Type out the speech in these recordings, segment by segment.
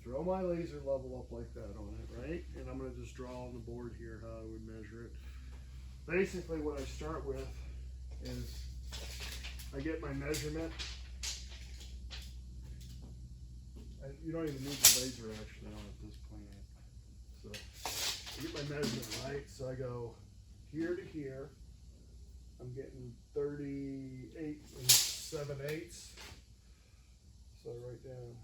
throw my laser level up like that on it, right? And I'm gonna just draw on the board here how I would measure it. Basically what I start with is I get my measurement. You don't even need the laser actually on at this point. So I get my measurement right. So I go here to here. I'm getting 38 7/8. So I write down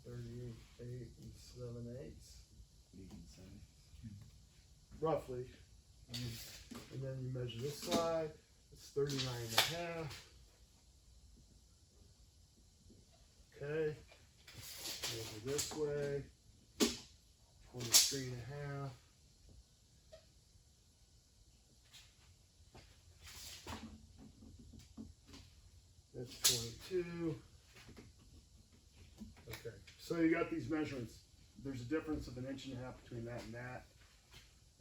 38 7/8. Roughly. And then you measure this side. It's 39.5. Okay. Measure this way. 23.5. That's 22. Okay. So you got these measurements. There's a difference of 1.5 inches between that and that.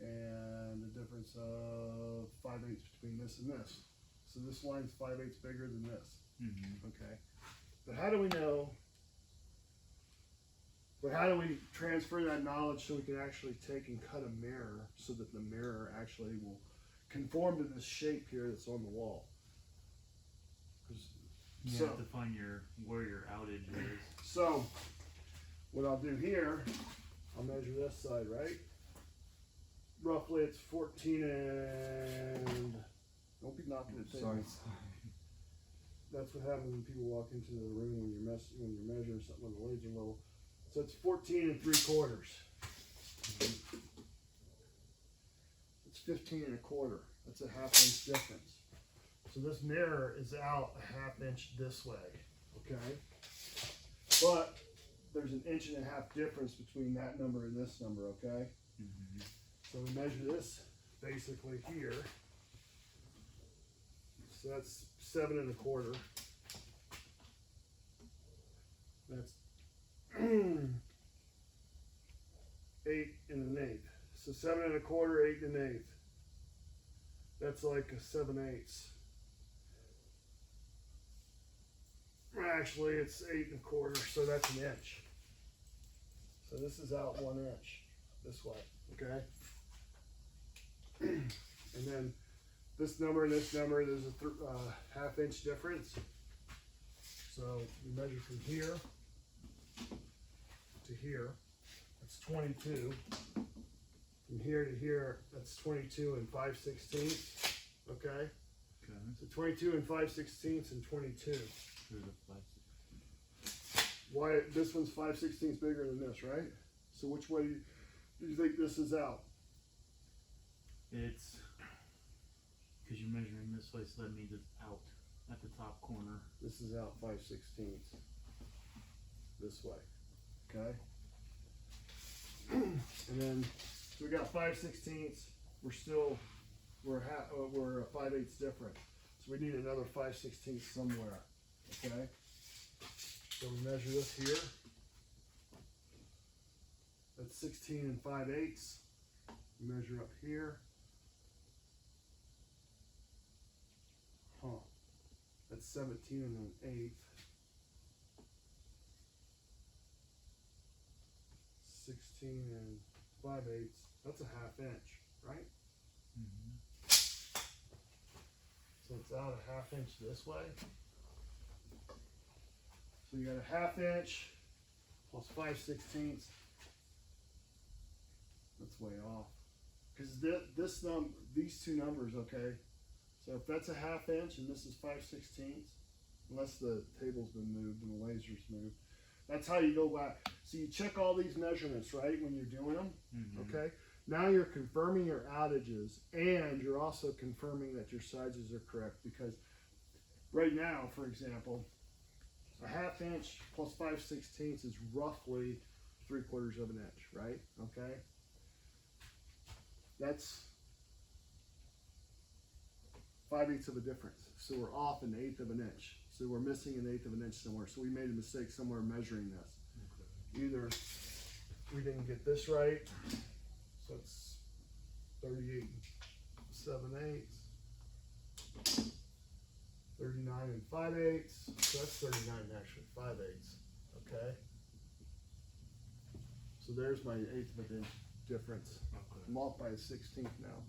And a difference of 5/8 between this and this. So this line's 5/8 bigger than this. Okay. But how do we know? But how do we transfer that knowledge so we can actually take and cut a mirror so that the mirror actually will conform to this shape here that's on the wall? You have to find where your outage is. So what I'll do here, I'll measure this side, right? Roughly it's 14 and don't be knocking the table. That's what happens when people walk into the room when you're measuring something on the laser level. So it's 14 3/4. It's 15 1/4. That's a 1/2 inch difference. So this mirror is out a 1/2 inch this way, okay? But there's 1.5 inches difference between that number and this number, okay? So we measure this basically here. So that's 7 1/4. That's 8 1/8. So 7 1/4, 8 1/8. That's like a 7/8. Actually, it's 8 1/4, so that's 1 inch. So this is out 1 inch this way, okay? And then this number and this number, there's a 1/2 inch difference. So we measure from here to here, that's 22. From here to here, that's 22 5/16, okay? So 22 5/16 and 22. Why, this one's 5/16 bigger than this, right? So which way do you think this is out? It's because you're measuring this way, so that means it's out at the top corner. This is out 5/16 this way, okay? And then so we got 5/16. We're a 5/8 different. So we need another 5/16 somewhere, okay? So we measure this here. That's 16 5/8. We measure up here. That's 17 1/8. 16 5/8. That's a 1/2 inch, right? So it's out a 1/2 inch this way. So you got a 1/2 inch plus 5/16. That's way off. Because these two numbers, okay? So if that's a 1/2 inch and this is 5/16, unless the table's been moved and the laser's moved, that's how you go back. So you check all these measurements, right, when you're doing them, okay? Now you're confirming your outages and you're also confirming that your sizes are correct, because right now, for example, a 1/2 inch plus 5/16 is roughly 3/4 of an inch, right? Okay. That's 5/8 of a difference. So we're off 1/8 of an inch. So we're missing 1/8 of an inch somewhere. So we made a mistake somewhere measuring this. Either we didn't get this right. So it's 38 7/8. 39 5/8. So that's 39 actually 5/8. Okay. So there's my 1/8 of an inch difference. Okay. I'm off by a 16th now.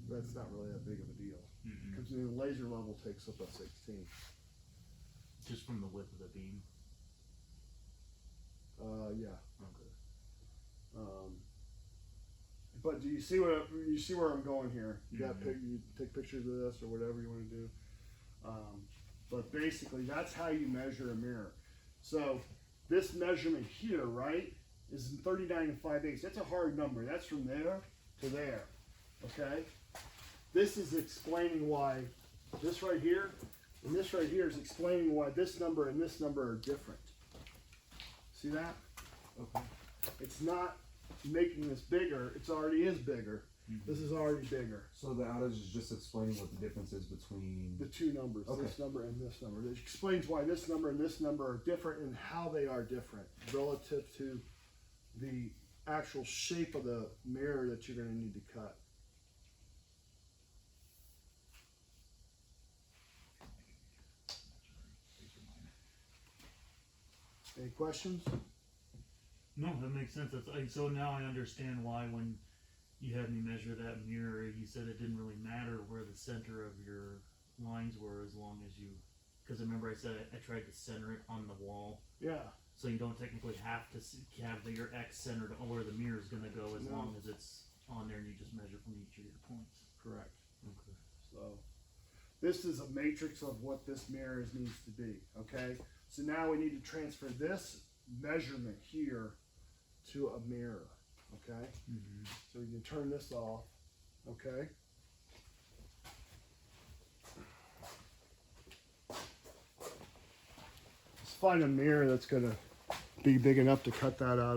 That's not really that big of a deal. Mm-hmm. Because the laser level takes up a 16th. Just from the width of the beam. Yeah. Okay. But do you see where I'm going here? You got Mhm. you take pictures of this or whatever you want to do. But basically, that's how you measure a mirror. So this measurement here, right, is 39 5/8. That's a hard number. That's from there to there. Okay. This is explaining why this right here and this right here is explaining why this number and this number are different. See that? Okay. It's not making this bigger, it already is bigger. Mm-hmm. This is already bigger. So the outage is just explaining what the difference is between The two numbers, Okay. this number and this number. It explains why this number and this number are different and how they are different relative to the actual shape of the mirror that you're going to need to cut. Any questions? No, that makes sense. That's like, so now I understand why when you had me measure that mirror, you said it didn't really matter where the center of your lines were as long as you, because remember I said I tried to center it on the wall, Yeah. so you don't technically have to have your X centered on where the mirror is going to go as No. long as it's on there and you just measure from each of your points. Correct. Okay. So this is a matrix of what this mirror needs to be, okay? So now we need to transfer this measurement here to a mirror, okay? Mm-hmm. So we can turn this off, okay? Let's find a mirror that's gonna be big enough to cut that out of.